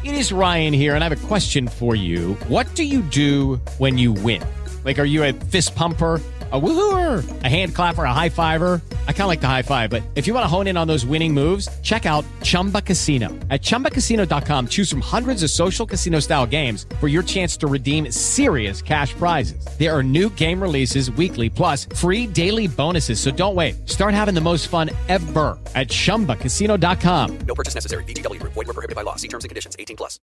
It is Ryan here, and I have a question for you. What do you do when you win? Like, are you a fist pumper, a woo-hooer, a hand clapper, a high fiver? I kind of like the high five, but if you want to hone in on those winning moves, check out Chumba Casino. At ChumbaCasino.com, choose from hundreds of social casino-style games for your chance to redeem serious cash prizes. There are new game releases weekly, plus free daily bonuses, so don't wait. Start having the most fun ever at ChumbaCasino.com. No purchase necessary. VGW Group. Void where prohibited by law. See terms and conditions. 18 plus.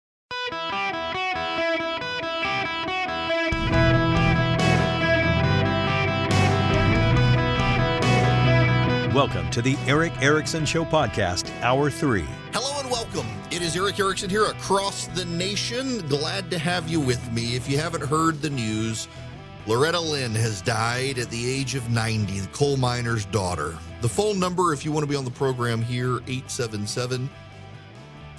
Welcome to the Eric Erickson Show Podcast, Hour 3. Hello and welcome. It is Eric Erickson here across the nation. Glad to have you with me. If you haven't heard the news, Loretta Lynn has died at the age of 90, the coal miner's daughter. The phone number, if you want to be on the program here,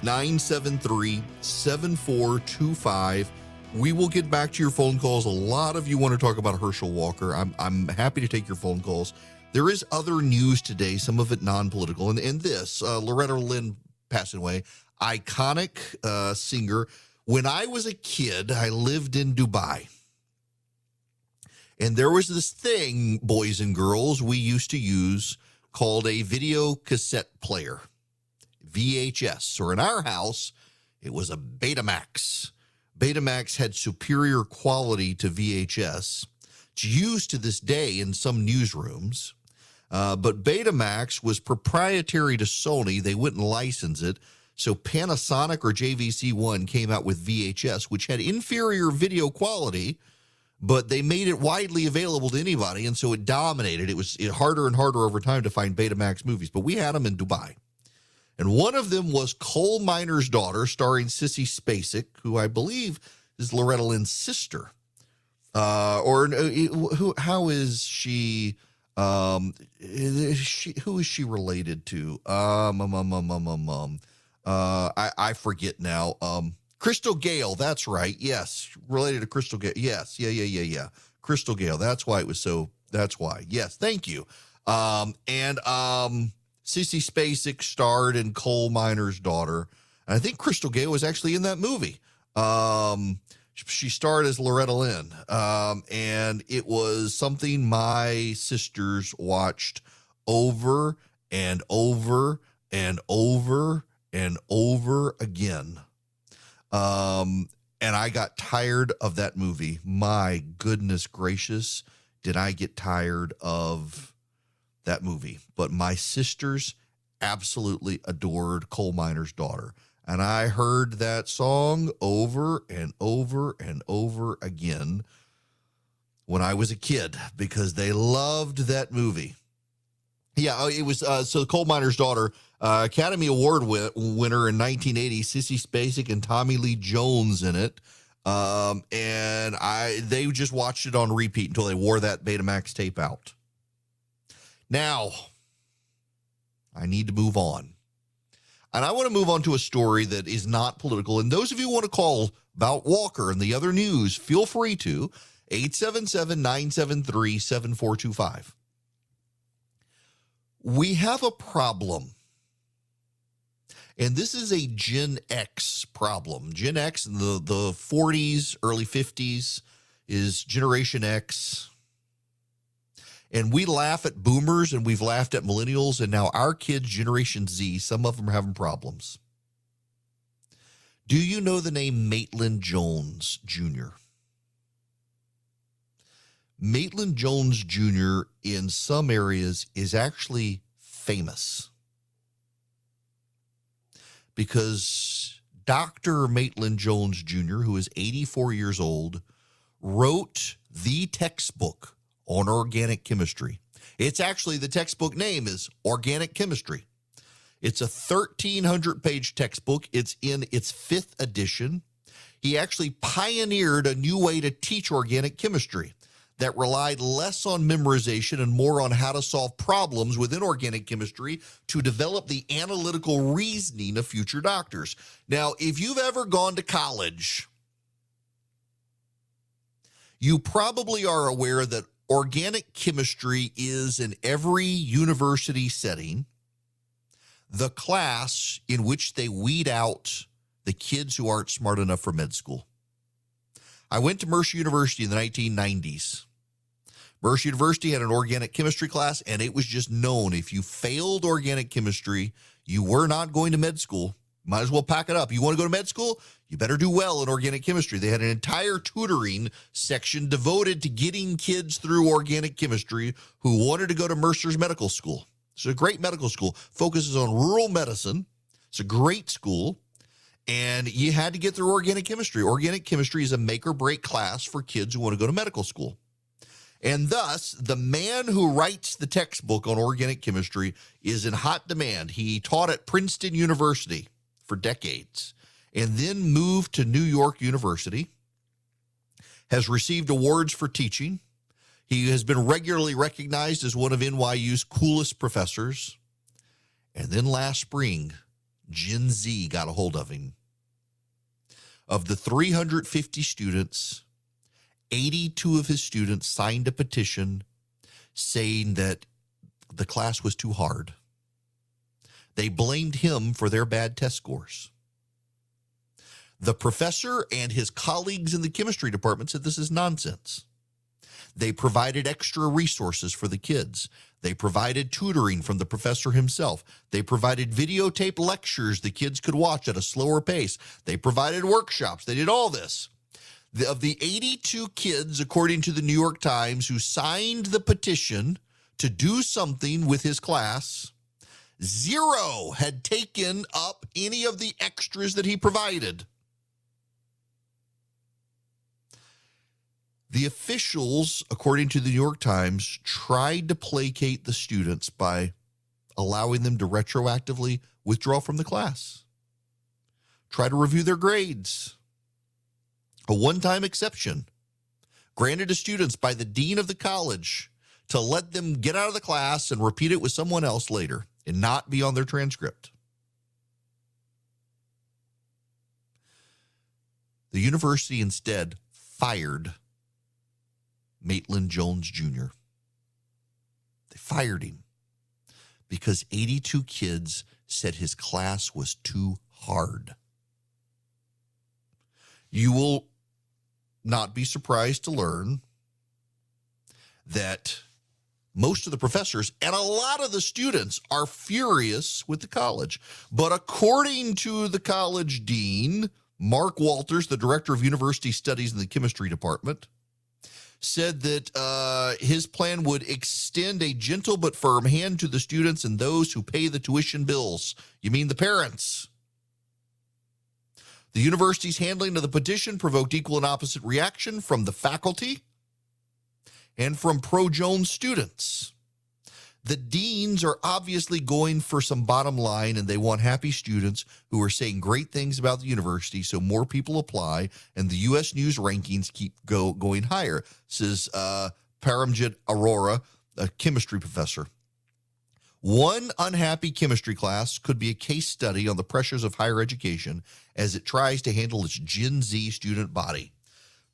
877-973-7425. We will get back to your phone calls. A lot of you want to talk about Herschel Walker. I'm happy to take your phone calls. There is other news today, some of it non-political. And this, Loretta Lynn passing away, iconic singer. When I was a kid, I lived in Dubai. And there was this thing, boys and girls, we used to use called a video cassette player, VHS. Or in our house, it was a Betamax. Betamax had superior quality to VHS. It's used to this day in some newsrooms. But Betamax was proprietary to Sony. They wouldn't license it. So Panasonic or JVC1 came out with VHS, which had inferior video quality, but they made it widely available to anybody, and so it dominated. It was harder and harder over time to find Betamax movies, but we had them in Dubai. And one of them was Coal Miner's Daughter, starring Sissy Spacek, who I believe is Loretta Lynn's sister. How is she? Who is she related to? I forget now. Crystal Gale, that's right. Yes, related to Crystal Gale. Yes, yeah. Crystal Gale. That's why it was so. That's why. Yes, thank you. Sissy Spacek starred in Coal Miner's Daughter, and I think Crystal Gale was actually in that movie. She starred as Loretta Lynn, and it was something my sisters watched over and over and over and over again. And I got tired of that movie. My goodness gracious, did I get tired of that movie. But my sisters absolutely adored Coal Miner's Daughter. And I heard that song over and over and over again when I was a kid because they loved that movie. Yeah, it was so Coal Miner's Daughter, Academy Award winner in 1980, Sissy Spacek and Tommy Lee Jones in it. And they just watched it on repeat until they wore that Betamax tape out. Now, I need to move on. And I want to move on to a story that is not political. And those of you who want to call about Walker and the other news, feel free to. 877-973-7425. We have a problem. And this is a Gen X problem. Gen X in the 40s, early 50s is Generation X. And we laugh at boomers and we've laughed at millennials, and now our kids, Generation Z, some of them are having problems. Do you know the name Maitland Jones Jr.? Maitland Jones Jr. in some areas is actually famous because Dr. Maitland Jones Jr., who is 84 years old, wrote the textbook on organic chemistry. It's actually, the textbook name is Organic Chemistry. It's a 1,300-page textbook. It's in its 5th edition. He actually pioneered a new way to teach organic chemistry that relied less on memorization and more on how to solve problems within organic chemistry to develop the analytical reasoning of future doctors. Now, if you've ever gone to college, you probably are aware that organic chemistry is in every university setting the class in which they weed out the kids who aren't smart enough for med school. I went to Mercer University in the 1990s. Mercer University had an organic chemistry class, and it was just known if you failed organic chemistry, you were not going to med school. Might as well pack it up. You want to go to med school? You better do well in organic chemistry. They had an entire tutoring section devoted to getting kids through organic chemistry who wanted to go to Mercer's medical school. It's a great medical school. Focuses on rural medicine. It's a great school. And you had to get through organic chemistry. Organic chemistry is a make or break class for kids who want to go to medical school. And thus, the man who writes the textbook on organic chemistry is in hot demand. He taught at Princeton University for decades and then moved to New York University, has received awards for teaching. He has been regularly recognized as one of NYU's coolest professors. And then last spring, Gen Z got a hold of him. Of the 350 students, 82 of his students signed a petition saying that the class was too hard. They blamed him for their bad test scores. The professor and his colleagues in the chemistry department said this is nonsense. They provided extra resources for the kids. They provided tutoring from the professor himself. They provided videotape lectures the kids could watch at a slower pace. They provided workshops. They did all this. Of the 82 kids, according to the New York Times, who signed the petition to do something with his class, 0 had taken up any of the extras that he provided. The officials, according to the New York Times, tried to placate the students by allowing them to retroactively withdraw from the class, try to review their grades. A one-time exception granted to students by the dean of the college to let them get out of the class and repeat it with someone else later and not be on their transcript. The university instead fired Maitland Jones Jr. They fired him because 82 kids said his class was too hard. You will not be surprised to learn that most of the professors and a lot of the students are furious with the college. But according to the college dean, Mark Walters, the director of university studies in the chemistry department, said that his plan would extend a gentle but firm hand to the students and those who pay the tuition bills. You mean the parents? The university's handling of the petition provoked equal and opposite reaction from the faculty and from pro-Jones students. The deans are obviously going for some bottom line, and they want happy students who are saying great things about the university, so more people apply, and the U.S. News rankings keep going higher, says Paramjit Arora, a chemistry professor. One unhappy chemistry class could be a case study on the pressures of higher education as it tries to handle its Gen Z student body.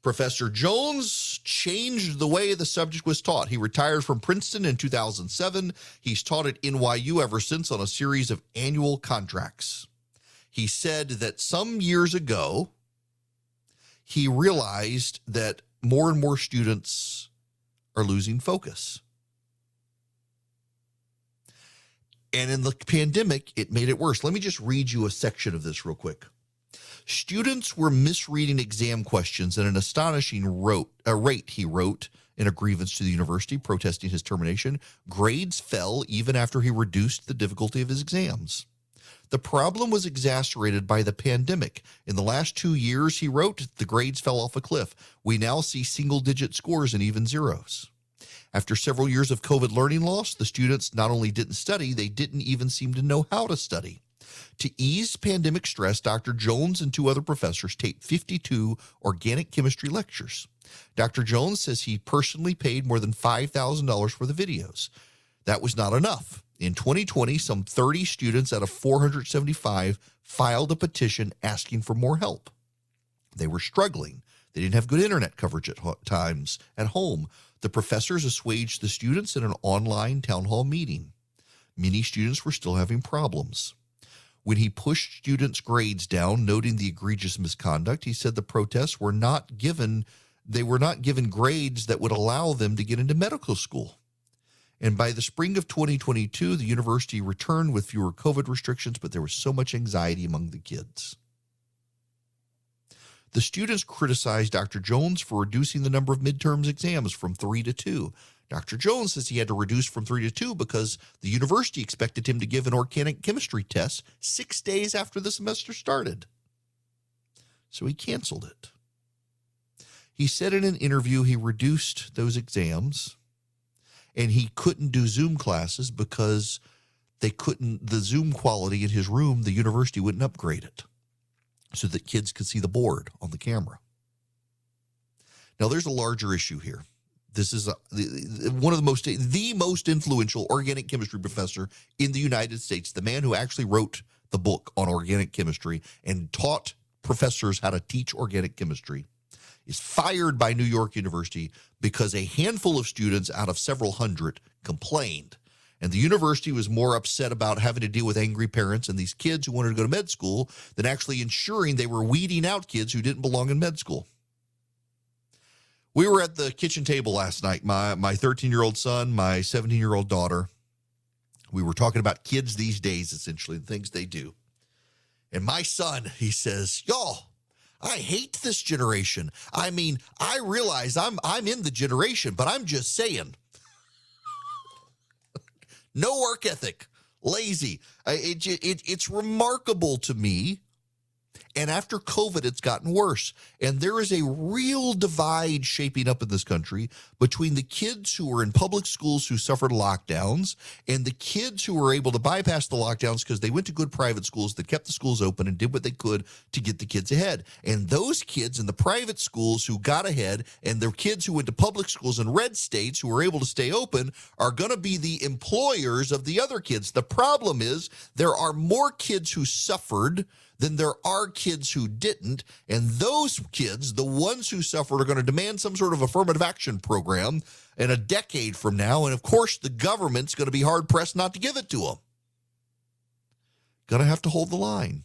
Professor Jones changed the way the subject was taught. He retired from Princeton in 2007. He's taught at NYU ever since on a series of annual contracts. He said that some years ago, he realized that more and more students are losing focus. And in the pandemic, it made it worse. Let me just read you a section of this real quick. Students were misreading exam questions at an astonishing rate, he wrote in a grievance to the university protesting his termination. Grades fell even after he reduced the difficulty of his exams. The problem was exacerbated by the pandemic. In the last 2 years, he wrote, the grades fell off a cliff. We now see single-digit scores and even zeros. After several years of COVID learning loss, the students not only didn't study, they didn't even seem to know how to study. To ease pandemic stress, Dr. Jones and 2 other professors taped 52 organic chemistry lectures. Dr. Jones says he personally paid more than $5,000 for the videos. That was not enough. In 2020, some 30 students out of 475 filed a petition asking for more help. They were struggling. They didn't have good internet coverage at times at home. The professors assuaged the students in an online town hall meeting. Many students were still having problems. When he pushed students' grades down, noting the egregious misconduct, he said the protests were not given grades that would allow them to get into medical school. And by the spring of 2022, the university returned with fewer COVID restrictions, but there was so much anxiety among the kids. The students criticized Dr. Jones for reducing the number of midterms exams from 3 to 2. Dr. Jones says he had to reduce from 3 to 2 because the university expected him to give an organic chemistry test 6 days after the semester started. So he canceled it. He said in an interview he reduced those exams and he couldn't do Zoom classes because the Zoom quality in his room, the university wouldn't upgrade it so that kids could see the board on the camera. Now, there's a larger issue here. This is one of the most influential organic chemistry professor in the United States, the man who actually wrote the book on organic chemistry and taught professors how to teach organic chemistry, is fired by New York University because a handful of students out of several hundred complained. And the university was more upset about having to deal with angry parents and these kids who wanted to go to med school than actually ensuring they were weeding out kids who didn't belong in med school. We were at the kitchen table last night, my 13-year-old son, my 17-year-old daughter. We were talking about kids these days, essentially, the things they do. And my son, he says, y'all, I hate this generation. I mean, I realize I'm in the generation, but I'm just saying. No work ethic, lazy. It's remarkable to me. And after COVID, it's gotten worse. And there is a real divide shaping up in this country between the kids who were in public schools who suffered lockdowns and the kids who were able to bypass the lockdowns because they went to good private schools that kept the schools open and did what they could to get the kids ahead. And those kids in the private schools who got ahead and the kids who went to public schools in red states who were able to stay open are going to be the employers of the other kids. The problem is there are more kids who suffered than there are kids who didn't. And those kids, the ones who suffered, are going to demand some sort of affirmative action program in a decade from now. And of course, the government's going to be hard pressed not to give it to them. Going to have to hold the line.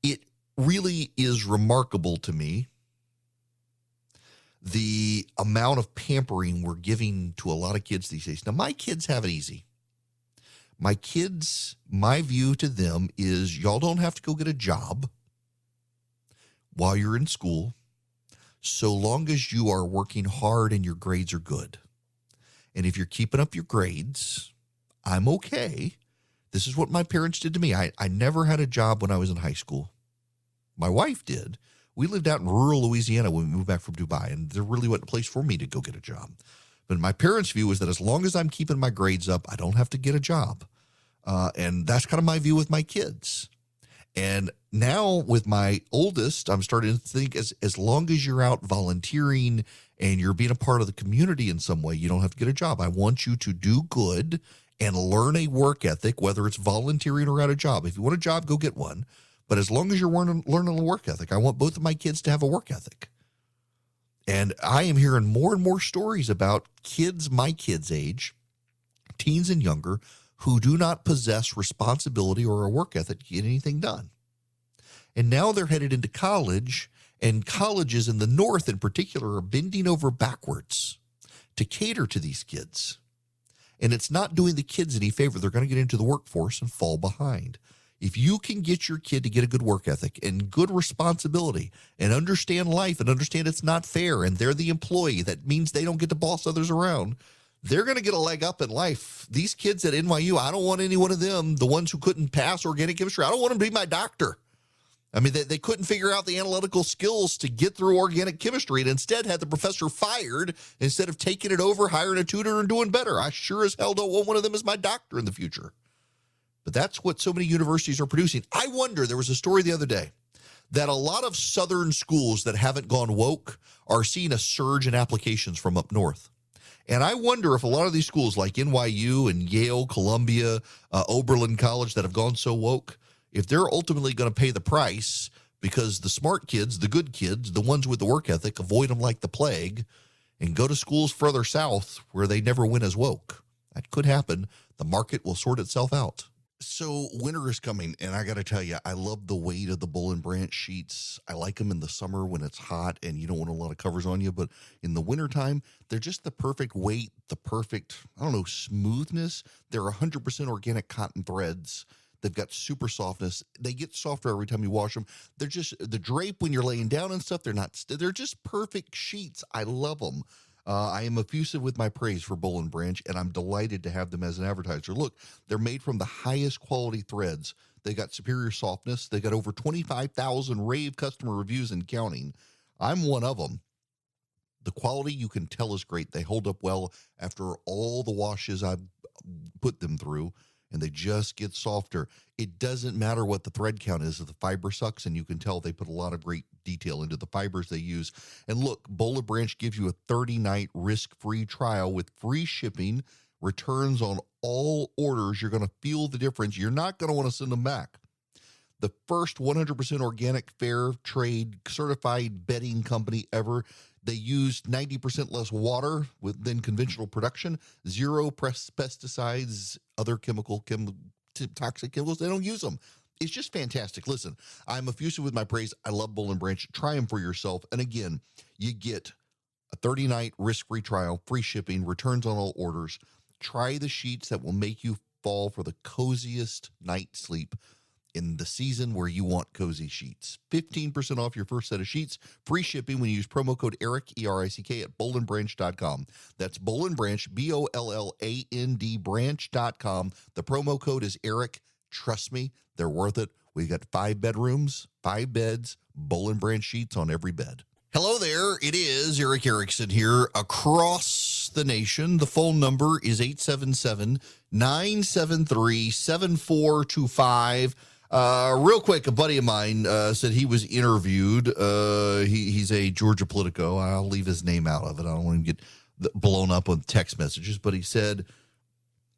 It really is remarkable to me the amount of pampering we're giving to a lot of kids these days. Now, my kids have it easy. My kids, my view to them is y'all don't have to go get a job while you're in school, so long as you are working hard and your grades are good. And if you're keeping up your grades, I'm okay. This is what my parents did to me. I never had a job when I was in high school. My wife did. We lived out in rural Louisiana when we moved back from Dubai, and there really wasn't a place for me to go get a job. But my parents' view is that as long as I'm keeping my grades up, I don't have to get a job. And that's kind of my view with my kids. And now with my oldest, I'm starting to think as long as you're out volunteering and you're being a part of the community in some way, you don't have to get a job. I want you to do good and learn a work ethic, whether it's volunteering or at a job. If you want a job, go get one. But as long as you're learning a work ethic, I want both of my kids to have a work ethic. And I am hearing more and more stories about kids my kids' age, teens and younger, who do not possess responsibility or a work ethic to get anything done. And now they're headed into college, and colleges in the North in particular are bending over backwards to cater to these kids. And it's not doing the kids any favor. They're going to get into the workforce and fall behind. If you can get your kid to get a good work ethic and good responsibility and understand life and understand it's not fair and they're the employee, that means they don't get to boss others around, they're going to get a leg up in life. These kids at NYU, I don't want any one of them, the ones who couldn't pass organic chemistry, I don't want them to be my doctor. I mean, they couldn't figure out the analytical skills to get through organic chemistry and instead had the professor fired instead of taking it over, hiring a tutor, and doing better. I sure as hell don't want one of them as my doctor in the future. But that's what so many universities are producing. I wonder, there was a story the other day that a lot of southern schools that haven't gone woke are seeing a surge in applications from up north. And I wonder if a lot of these schools like NYU and Yale, Columbia, Oberlin College that have gone so woke, if they're ultimately going to pay the price because the smart kids, the good kids, the ones with the work ethic, avoid them like the plague and go to schools further south where they never went as woke. That could happen. The market will sort itself out. So winter is coming, and I got to tell you, I love the weight of the Bull and Branch sheets. I like them in the summer when it's hot and you don't want a lot of covers on you, but in the wintertime, they're just the perfect weight, the perfect, I don't know, smoothness. They're 100% organic cotton threads. They've got super softness. They get softer every time you wash them. They're just, the drape when you're laying down and stuff, they're just perfect sheets. I love them. I am effusive with my praise for Bull and Branch, and I'm delighted to have them as an advertiser. Look, they're made from the highest quality threads. They got superior softness. They got over 25,000 rave customer reviews and counting. I'm one of them. The quality you can tell is great. They hold up well after all the washes I've put them through, and they just get softer. It doesn't matter what the thread count is if the fiber sucks, and you can tell they put a lot of great detail into the fibers they use. And look, Boll & Branch gives you a 30-night risk-free trial with free shipping, returns on all orders. You're going to feel the difference. You're not going to want to send them back. The first 100% organic, fair trade, certified bedding company ever. They use 90% less water than conventional production, zero pesticides, other toxic chemicals. They don't use them. It's just fantastic. Listen, I'm effusive with my praise. I love Bull and Branch. Try them for yourself. And again, you get a 30-night risk-free trial, free shipping, returns on all orders. Try the sheets that will make you fall for the coziest night sleep in the season where you want cozy sheets. 15% off your first set of sheets, free shipping when you use promo code ERIC, E-R-I-C-K, at bollandbranch.com. That's Bull and Branch, B-O-L-L-A-N-D, branch.com. The promo code is ERIC. Trust me, they're worth it. We got 5 bedrooms, 5 beds, Bull and Branch sheets on every bed. Hello there. It is Eric Erickson here across the nation. The phone number is 877-973-7425. Real quick, a buddy of mine said he was interviewed. He's a Georgia Politico. I'll leave his name out of it. I don't want him to get blown up on text messages. But he said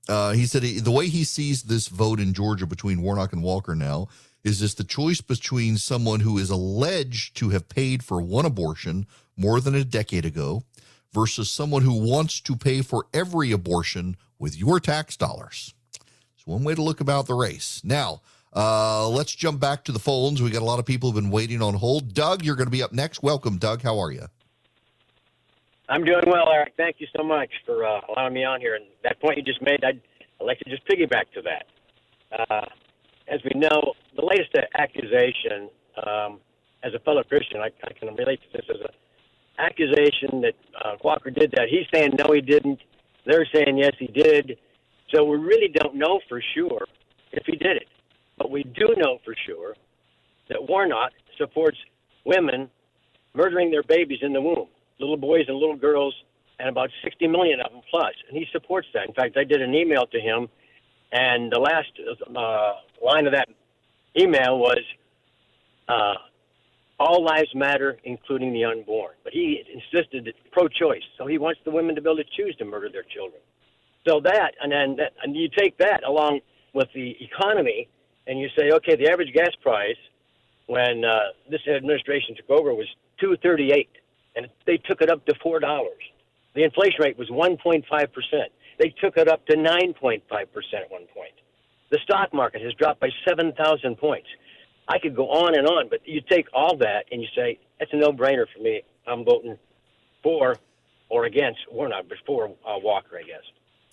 the way he sees this vote in Georgia between Warnock and Walker now is this: the choice between someone who is alleged to have paid for one abortion more than a decade ago versus someone who wants to pay for every abortion with your tax dollars. It's one way to look about the race. Now, let's jump back to the phones. We got a lot of people who've been waiting on hold. Doug, you're going to be up next. Welcome, Doug. How are you? I'm doing well, Eric. Thank you so much for allowing me on here. And that point you just made, I'd like to just piggyback to that. As we know, the latest accusation, as a fellow Christian, I can relate to this as an accusation that Walker did that. He's saying, no, he didn't. They're saying, yes, he did. So we really don't know for sure if he did it. But we do know for sure that Warnock supports women murdering their babies in the womb, little boys and little girls, and about 60 million of them plus. And he supports that. In fact, I did an email to him, and the last line of that email was, all lives matter, including the unborn. But he insisted that pro-choice, so he wants the women to be able to choose to murder their children. So that, and you take that along with the economy, and you say, okay, the average gas price when this administration took over was $2.38, and they took it up to $4. The inflation rate was 1.5%. They took it up to 9.5% at one point. The stock market has dropped by 7,000 points. I could go on and on, but you take all that and you say, that's a no-brainer for me. I'm voting for or against Warnock, but for Walker, I guess.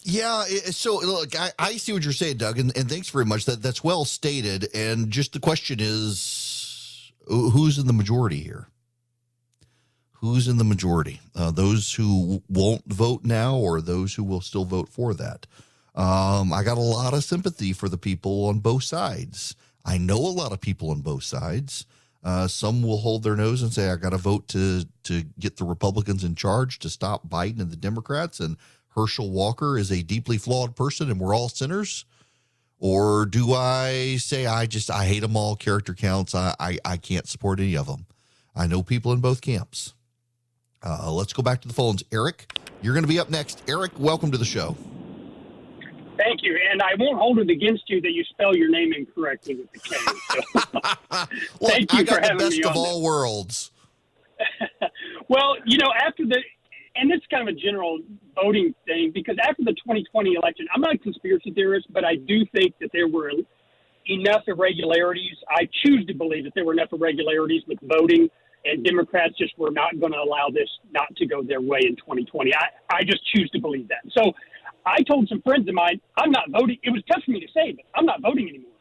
Yeah, so look, I see what you're saying, Doug, and thanks very much. That's well stated. And just the question is, who's in the majority here? Who's in the majority? Those who won't vote now or those who will still vote for that? I got a lot of sympathy for the people on both sides. I know a lot of people on both sides. Some will hold their nose and say, I got to vote to get the Republicans in charge to stop Biden and the Democrats, and Herschel Walker is a deeply flawed person and we're all sinners? Or do I say, I hate them all, character counts, I can't support any of them? I know people in both camps. Let's go back to the phones. Eric, you're going to be up next. Eric, welcome to the show. Thank you. And I won't hold it against you that you spell your name incorrectly with the K. So. Look, Thank you I got for having the best me of on all worlds. Well, after and it's kind of a general voting thing, because after the 2020 election, I'm not a conspiracy theorist, but I do think that there were enough irregularities. I choose to believe that there were enough irregularities with voting, and Democrats just were not going to allow this not to go their way in 2020. I just choose to believe that. So I told some friends of mine, I'm not voting. It was tough for me to say, but I'm not voting anymore.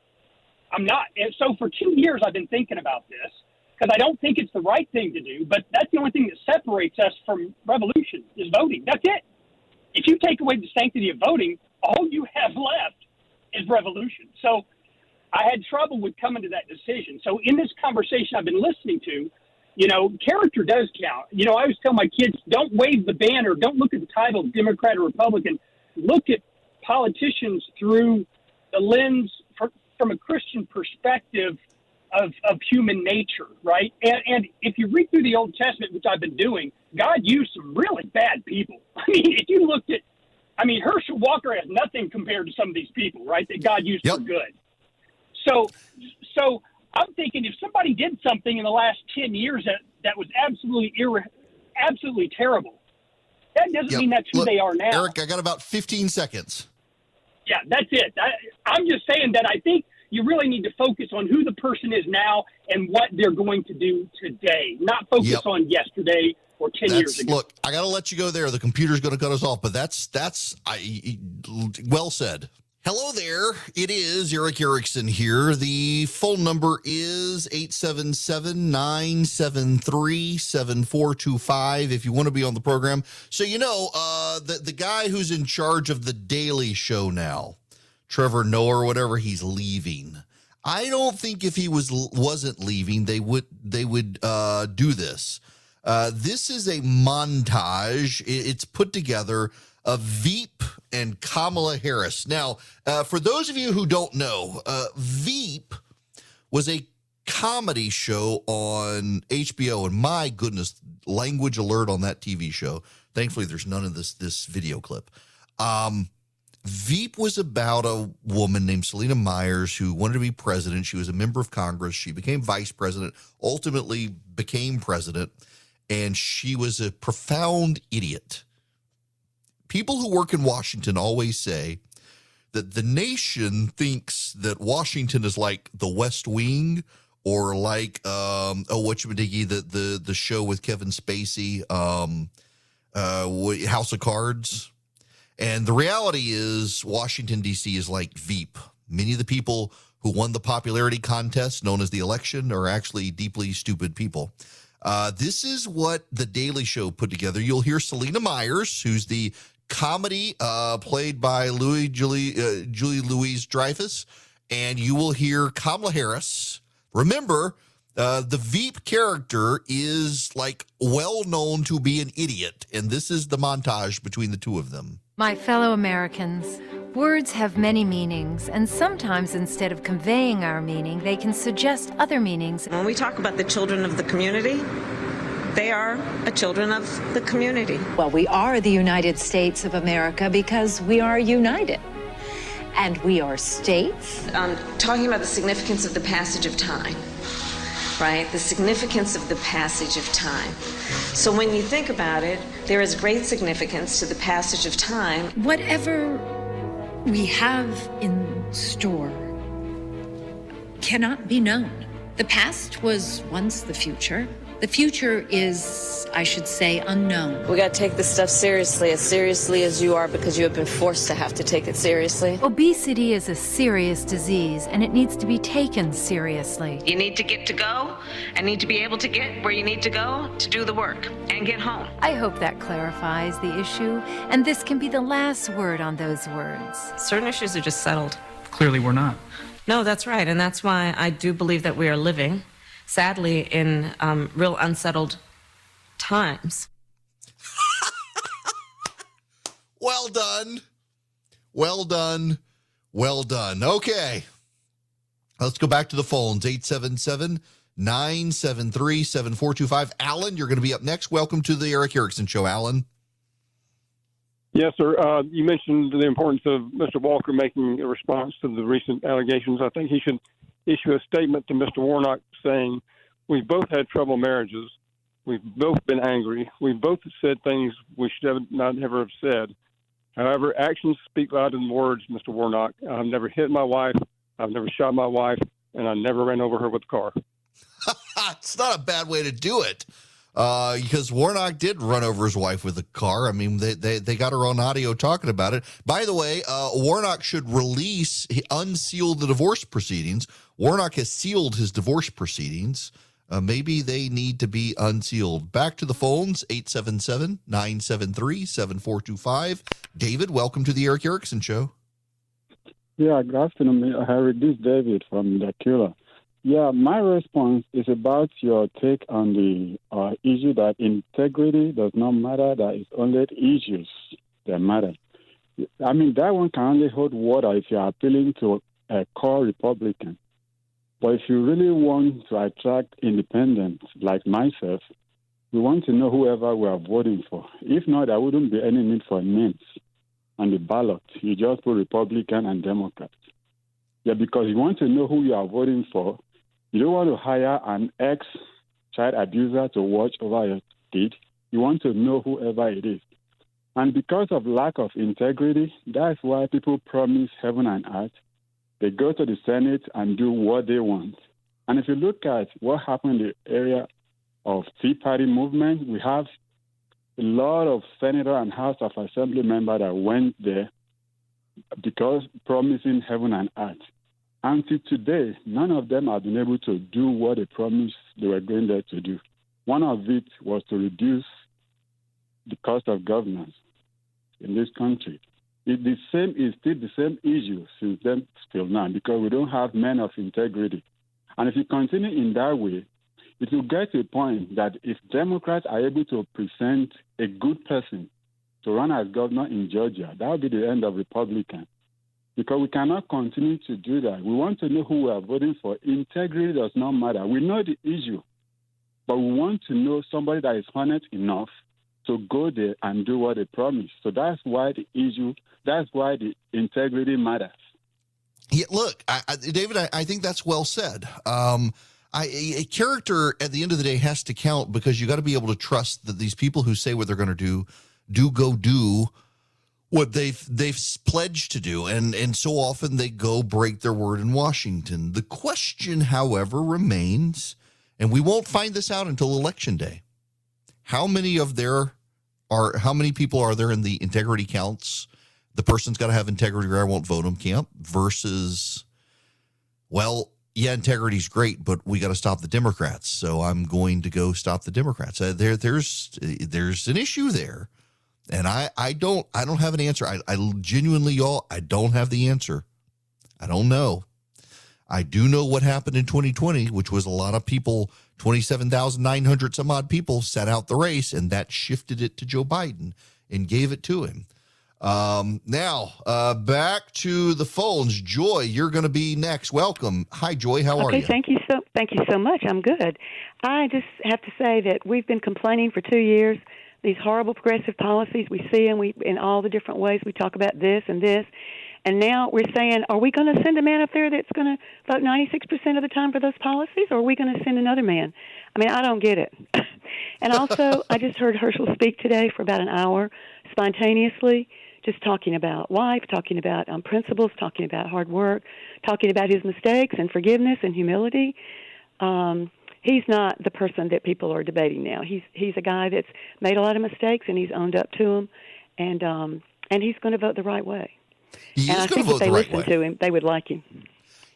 I'm not. And so for 2 years, I've been thinking about this, because I don't think it's the right thing to do, but that's the only thing that separates us from revolution is voting. That's it. If you take away the sanctity of voting, all you have left is revolution. So I had trouble with coming to that decision. So in this conversation I've been listening to, character does count. I always tell my kids, don't wave the banner, don't look at the title Democrat or Republican. Look at politicians through the lens from a Christian perspective of human nature, right? And if you read through the Old Testament, which I've been doing, God used some really bad people. I mean, if you looked at, Herschel Walker has nothing compared to some of these people, right, that God used for good. So I'm thinking, if somebody did something in the last 10 years that was absolutely terrible, that doesn't mean that's who they are now. Eric, I got about 15 seconds. Yeah, that's it. I'm just saying that I think you really need to focus on who the person is now and what they're going to do today, not focus on yesterday or 10 years ago. Look, I got to let you go there. The computer's going to cut us off, but that's well said. Hello there. It is Eric Erickson here. The phone number is 877-973-7425 if you want to be on the program. So, the guy who's in charge of the Daily Show now, Trevor Noah or whatever, he's leaving. I don't think if he wasn't leaving, they would do this. This is a montage. It's put together of Veep and Kamala Harris. Now, for those of you who don't know, Veep was a comedy show on HBO, and my goodness, language alert on that TV show. Thankfully, there's none of this video clip. Veep was about a woman named Selena Myers who wanted to be president. She was a member of Congress. She became vice president, ultimately became president, and she was a profound idiot. People who work in Washington always say that the nation thinks that Washington is like the West Wing or like, the show with Kevin Spacey, House of Cards. And the reality is Washington, D.C. is like Veep. Many of the people who won the popularity contest known as the election are actually deeply stupid people. This is what the Daily Show put together. You'll hear Selena Myers, who's the comedy played by Julie Louis-Dreyfus, and you will hear Kamala Harris. Remember, the Veep character is well known to be an idiot, and this is the montage between the two of them. My fellow Americans, words have many meanings, and sometimes instead of conveying our meaning, they can suggest other meanings. When we talk about the children of the community, they are children of the community. Well, we are the United States of America because we are united. And we are states. Talking about the significance of the passage of time, right? The significance of the passage of time. So when you think about it, there is great significance to the passage of time. Whatever we have in store cannot be known. The past was once the future. The future is, I should say, unknown. We got to take this stuff seriously as you are, because you have been forced to have to take it seriously. Obesity is a serious disease, and it needs to be taken seriously. You need to get to go and need to be able to get where you need to go to do the work and get home. I hope that clarifies the issue, and this can be the last word on those words. Certain issues are just settled. Clearly we're not. No, that's right, and that's why I do believe that we are living, sadly, in real unsettled times. Well done. Well done. Well done. Okay. Let's go back to the phones. 877-973-7425. Alan, you're going to be up next. Welcome to the Eric Erickson Show, Alan. Yes, sir. You mentioned the importance of Mr. Walker making a response to the recent allegations. I think he should issue a statement to Mr. Warnock saying, we've both had troubled marriages. We've both been angry. We've both said things we should not ever have said. However, actions speak louder than words, Mr. Warnock. I've never hit my wife. I've never shot my wife, and I never ran over her with a car. It's not a bad way to do it, because Warnock did run over his wife with a car. I mean, they got her on audio talking about it. By the way, Warnock should unseal the divorce proceedings. Warnock has sealed his divorce proceedings. Maybe they need to be unsealed. Back to the phones, 877-973-7425. David, welcome to the Eric Erickson Show. Yeah, good afternoon, Harry. This is David from Dakota. Yeah, my response is about your take on the issue that integrity does not matter, that it's only issues that matter. I mean, that one can only hold water if you're appealing to a core Republican. But if you really want to attract independents like myself, we want to know whoever we are voting for. If not, there wouldn't be any need for names on the ballot. You just put Republican and Democrat. Yeah, because you want to know who you are voting for. You don't want to hire an ex-child abuser to watch over your kid. You want to know whoever it is. And because of lack of integrity, that's why people promise heaven and earth. They go to the Senate and do what they want. And if you look at what happened in the area of Tea Party movement, we have a lot of senator and House of Assembly members that went there because promising heaven and earth. Until today, none of them have been able to do what they promised they were going there to do. One of it was to reduce the cost of governance in this country. It's still the same issue since then till now because we don't have men of integrity. And if you continue in that way, it will get to a point that if Democrats are able to present a good person to run as governor in Georgia, that will be the end of Republicans. Because we cannot continue to do that. We want to know who we are voting for. Integrity does not matter. We know the issue, but we want to know somebody that is honest enough to go there and do what they promise. So that's why the integrity matters. Yeah, look, David, I think that's well said. A character at the end of the day has to count because you got to be able to trust that these people who say what they're going to do what they've pledged to do, and so often they go break their word in Washington. The question, however, remains, and we won't find this out until Election Day. How many people are there in the integrity counts? The person's got to have integrity or I won't vote him camp versus, well, yeah, integrity's great, but we got to stop the Democrats. So I'm going to go stop the Democrats. There's an issue there. And I don't have an answer. I genuinely, y'all, I don't have the answer. I don't know. I do know what happened in 2020, which was a lot of people, 27,900 some odd people sat out the race, and that shifted it to Joe Biden and gave it to him. Now, back to the phones. Joy, you're going to be next. Welcome. Hi, Joy. How are you? Okay, thank you so much. I'm good. I just have to say that we've been complaining for 2 years. These horrible progressive policies, we see them in all the different ways. We talk about this and this. And now we're saying, are we going to send a man up there that's going to vote 96% of the time for those policies, or are we going to send another man? I mean, I don't get it. And also, I just heard Herschel speak today for about an hour, spontaneously, just talking about life, talking about principles, talking about hard work, talking about his mistakes and forgiveness and humility. He's not the person that people are debating now. He's a guy that's made a lot of mistakes, and he's owned up to them, and he's going to vote the right way. And I think if they listen to him, they would like him.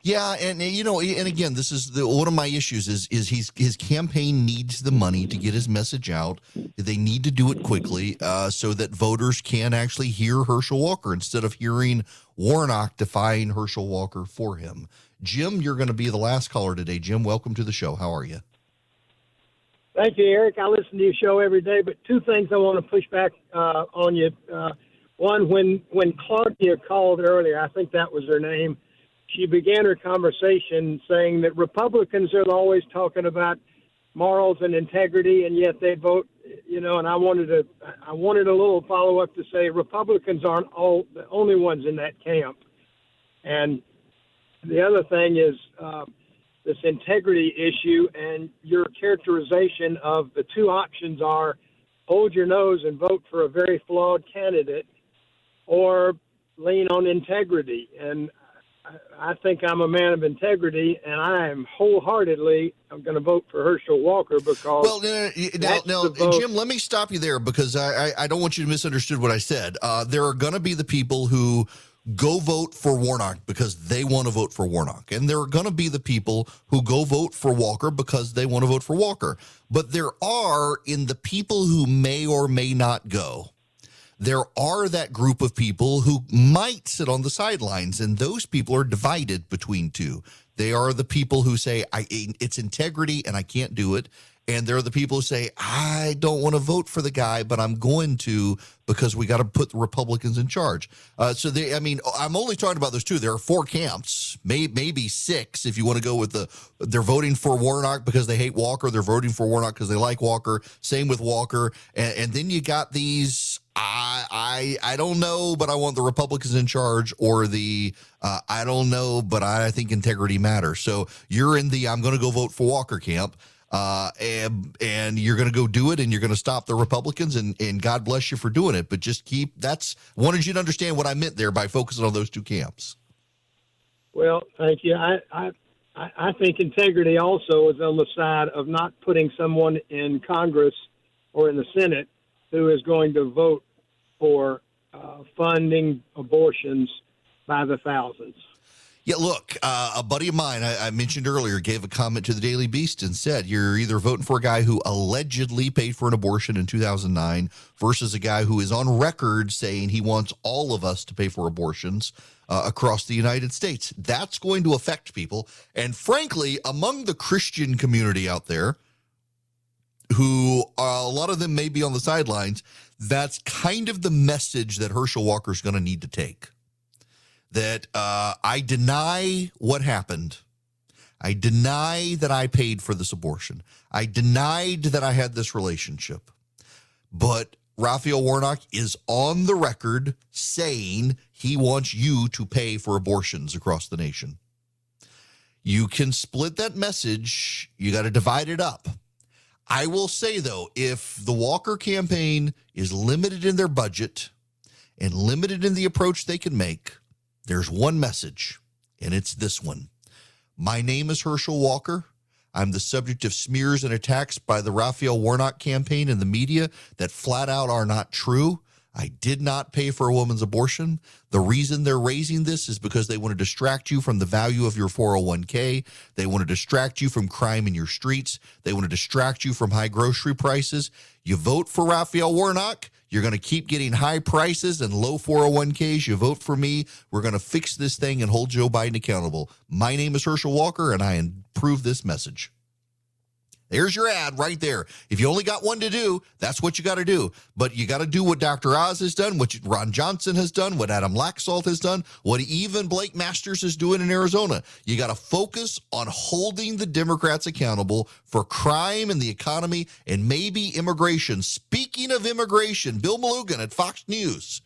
Yeah, and again, this is one of my issues is his campaign needs the money to get his message out. They need to do it quickly so that voters can actually hear Herschel Walker instead of hearing Warnock defying Herschel Walker for him. Jim, you're going to be the last caller today. Jim, welcome to the show. How are you? Thank you, Eric. I listen to your show every day, but two things I want to push back on you. One, when Claudia called earlier, I think that was her name, she began her conversation saying that Republicans are always talking about morals and integrity, and yet they vote, and I wanted a little follow-up to say Republicans aren't the only ones in that camp. And the other thing is this integrity issue, and your characterization of the two options are hold your nose and vote for a very flawed candidate or lean on integrity. And I think I'm a man of integrity, and I am wholeheartedly going to vote for Herschel Walker because. Well, now, Jim, let me stop you there because I don't want you to misunderstand what I said. There are going to be the people who go vote for Warnock because they want to vote for Warnock, and there are going to be the people who go vote for Walker because they want to vote for Walker. But there are, in the people who may or may not go, there are that group of people who might sit on the sidelines, and those people are divided between two. They are the people who say, it's integrity and I can't do it. And there are the people who say, I don't want to vote for the guy, but I'm going to because we got to put the Republicans in charge. I'm only talking about those two. There are four camps, maybe six if you want to go with they're voting for Warnock because they hate Walker. They're voting for Warnock because they like Walker. Same with Walker. And then you got these, I don't know, but I want the Republicans in charge, or the I don't know, but I think integrity matters. So you're in the I'm going to go vote for Walker camp. And you're going to go do it, and you're going to stop the Republicans, and God bless you for doing it. But just wanted you to understand what I meant there by focusing on those two camps. Well, thank you. I think integrity also is on the side of not putting someone in Congress or in the Senate who is going to vote for funding abortions by the thousands. Yeah, look, a buddy of mine I mentioned earlier gave a comment to the Daily Beast and said, you're either voting for a guy who allegedly paid for an abortion in 2009 versus a guy who is on record saying he wants all of us to pay for abortions across the United States. That's going to affect people. And frankly, among the Christian community out there, who a lot of them may be on the sidelines, that's kind of the message that Herschel Walker is going to need to take. That I deny what happened. I deny that I paid for this abortion. I denied that I had this relationship. But Raphael Warnock is on the record saying he wants you to pay for abortions across the nation. You can split that message. You got to divide it up. I will say, though, if the Walker campaign is limited in their budget and limited in the approach they can make, there's one message, and it's this one. My name is Herschel Walker. I'm the subject of smears and attacks by the Raphael Warnock campaign and the media that flat out are not true. I did not pay for a woman's abortion. The reason they're raising this is because they want to distract you from the value of your 401k. They want to distract you from crime in your streets. They want to distract you from high grocery prices. You vote for Raphael Warnock, you're going to keep getting high prices and low 401ks. You vote for me, we're going to fix this thing and hold Joe Biden accountable. My name is Herschel Walker, and I approve this message. There's your ad right there. If you only got one to do, that's what you got to do. But you got to do what Dr. Oz has done, what Ron Johnson has done, what Adam Laxalt has done, what even Blake Masters is doing in Arizona. You got to focus on holding the Democrats accountable for crime and the economy and maybe immigration. Speaking of immigration, Bill Malugin at Fox News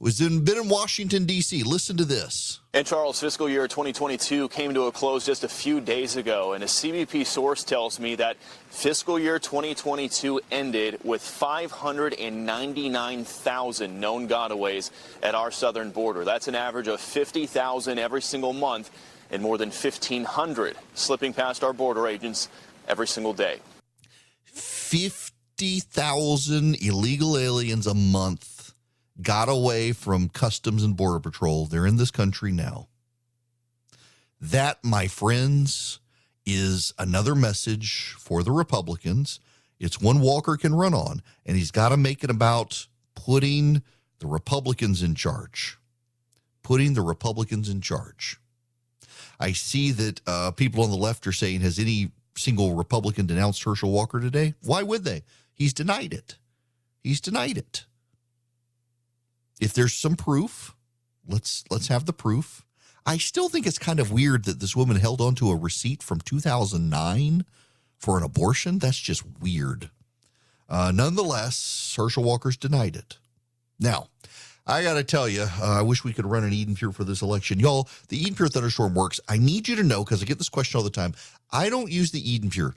been in Washington, D.C. Listen to this. And Charles, fiscal year 2022 came to a close just a few days ago, and a CBP source tells me that fiscal year 2022 ended with 599,000 known gotaways at our southern border. That's an average of 50,000 every single month, and more than 1,500 slipping past our border agents every single day. 50,000 illegal aliens a month got away from Customs and Border Patrol. They're in this country now. That, my friends, is another message for the Republicans. It's one Walker can run on, and he's got to make it about putting the Republicans in charge. Putting the Republicans in charge. I see that people on the left are saying, has any single Republican denounced Herschel Walker today? Why would they? He's denied it. He's denied it. If there's some proof, let's have the proof. I still think it's kind of weird that this woman held on to a receipt from 2009 for an abortion. That's just weird. Nonetheless, Herschel Walker's denied it. Now, I got to tell you, I wish we could run an Eden Pure for this election. Y'all, the Eden Pure Thunderstorm works. I need you to know, because I get this question all the time, I don't use the Eden Pure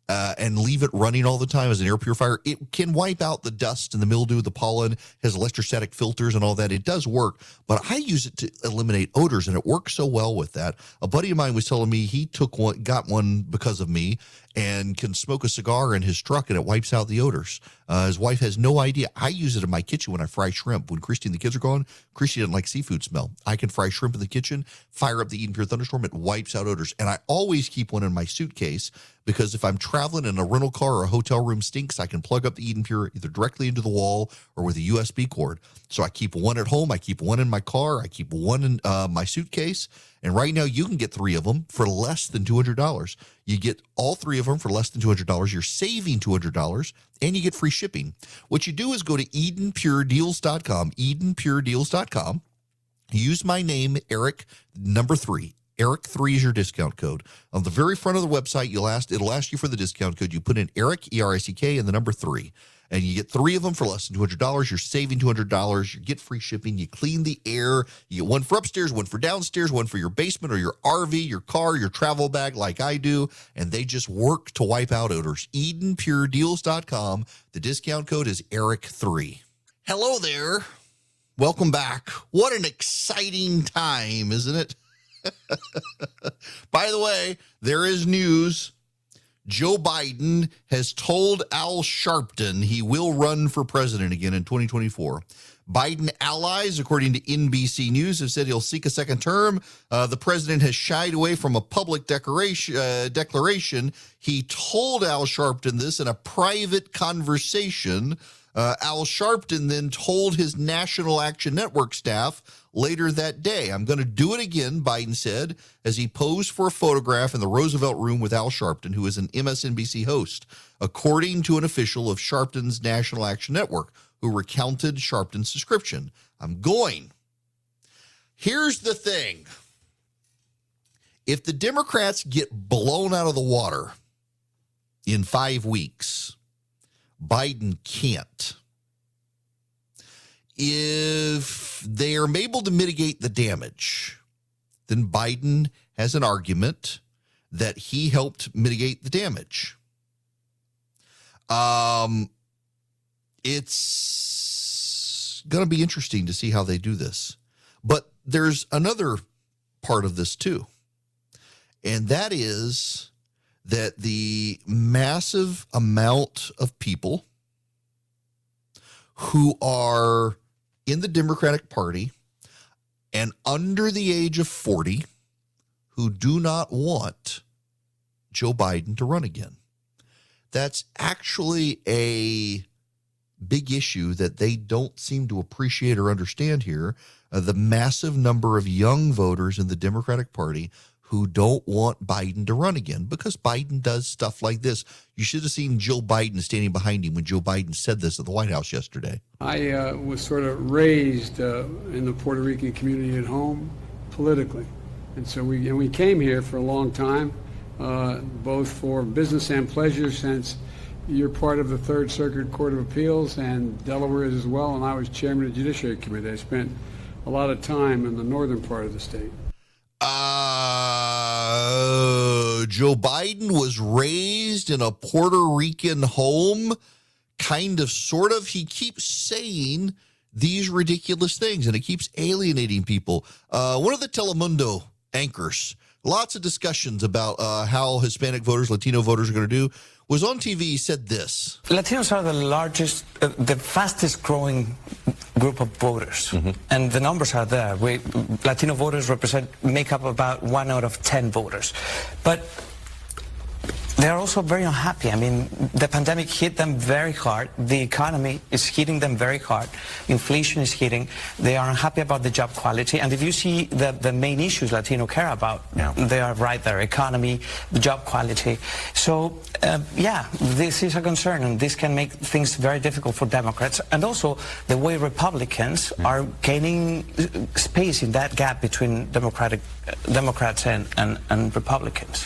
and leave it running all the time as an air purifier. It can wipe out the dust and the mildew, the pollen, has electrostatic filters and all that. It does work, but I use it to eliminate odors, and it works so well with that. A buddy of mine was telling me he got one because of me, and can smoke a cigar in his truck, and it wipes out the odors. His wife has no idea. I use it in my kitchen when I fry shrimp. When Christy and the kids are gone, Christy doesn't like seafood smell. I can fry shrimp in the kitchen, fire up the Eden Pure Thunderstorm. It wipes out odors. And I always keep one in my suitcase, because if I'm traveling and a rental car or a hotel room stinks, I can plug up the Eden Pure either directly into the wall or with a USB cord. So I keep one at home. I keep one in my car. I keep one in my suitcase. And right now you can get 3 of them for less than $200. You get all 3 of them for less than $200. You're saving $200, and you get free shipping. What you do is go to EdenPureDeals.com, EdenPureDeals.com. Use my name, Eric, number 3. Eric 3 is your discount code. On the very front of the website, it'll ask you for the discount code. You put in Eric, ERICK, and the number 3. And you get 3 of them for less than $200. You're saving $200. You get free shipping. You clean the air. You get one for upstairs, one for downstairs, one for your basement or your RV, your car, your travel bag like I do. And they just work to wipe out odors. EdenPureDeals.com. The discount code is Eric3. Hello there. Welcome back. What an exciting time, isn't it? By the way, there is news. Joe Biden has told Al Sharpton he will run for president again in 2024. Biden allies, according to NBC News, have said he'll seek a second term. The president has shied away from a public declaration. He told Al Sharpton this in a private conversation. Al Sharpton then told his National Action Network staff later that day, "I'm going to do it again," Biden said, as he posed for a photograph in the Roosevelt Room with Al Sharpton, who is an MSNBC host, according to an official of Sharpton's National Action Network, who recounted Sharpton's description. "I'm going." Here's the thing. If the Democrats get blown out of the water in 5 weeks, Biden can't. If they are able to mitigate the damage, then Biden has an argument that he helped mitigate the damage. It's going to be interesting to see how they do this. But there's another part of this too, and that is that the massive amount of people who are in the Democratic Party and under the age of 40 who do not want Joe Biden to run again. That's actually a big issue that they don't seem to appreciate or understand here. The massive number of young voters in the Democratic Party who don't want Biden to run again because Biden does stuff like this. You should have seen Joe Biden standing behind him when Joe Biden said this at the White House yesterday. I was sort of raised in the Puerto Rican community at home politically. And so we came here for a long time, both for business and pleasure, since you're part of the Third Circuit Court of Appeals and Delaware is as well, and I was chairman of the Judiciary Committee. I spent a lot of time in the northern part of the state. Joe Biden was raised in a Puerto Rican home, kind of, sort of. He keeps saying these ridiculous things, and it keeps alienating people. One of the Telemundo anchors, lots of discussions about how Hispanic voters, Latino voters are going to do, was on TV, said this. Latinos are the largest, the fastest growing group of voters. And the numbers are there. Latino voters make up about 1 out of 10 voters. But they're also very unhappy. I mean, the pandemic hit them very hard. The economy is hitting them very hard. Inflation is hitting. They are unhappy about the job quality. And if you see the main issues Latino care about, they are right there: economy, the job quality. So, this is a concern, and this can make things very difficult for Democrats. And also, the way Republicans are gaining space in that gap between Democrats and Republicans.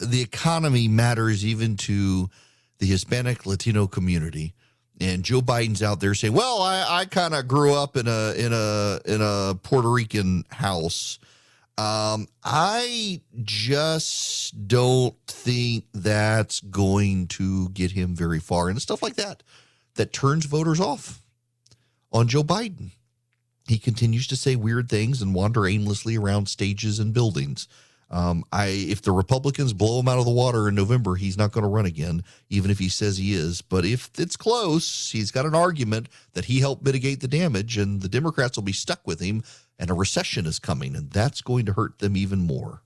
The economy matters even to the Hispanic Latino community. And Joe Biden's out there saying, well, I kind of grew up in a Puerto Rican house. I just don't think that's going to get him very far. And stuff like that turns voters off on Joe Biden. He continues to say weird things and wander aimlessly around stages and buildings. If the Republicans blow him out of the water in November, he's not going to run again, even if he says he is. But if it's close, he's got an argument that he helped mitigate the damage, and the Democrats will be stuck with him, and a recession is coming, and that's going to hurt them even more.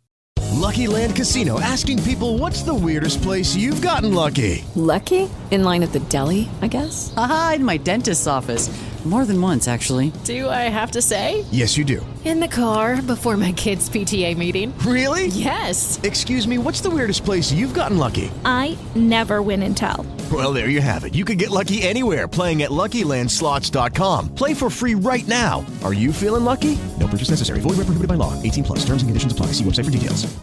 Lucky Land Casino, asking people, what's the weirdest place you've gotten lucky? Lucky? In line at the deli, I guess? Aha, in my dentist's office. More than once, actually. Do I have to say? Yes, you do. In the car before my kids' PTA meeting. Really? Yes. Excuse me, what's the weirdest place you've gotten lucky? I never win and tell. Well, there you have it. You can get lucky anywhere, playing at LuckyLandSlots.com. Play for free right now. Are you feeling lucky? No purchase necessary. Void where prohibited by law. 18+. Terms and conditions apply. See website for details.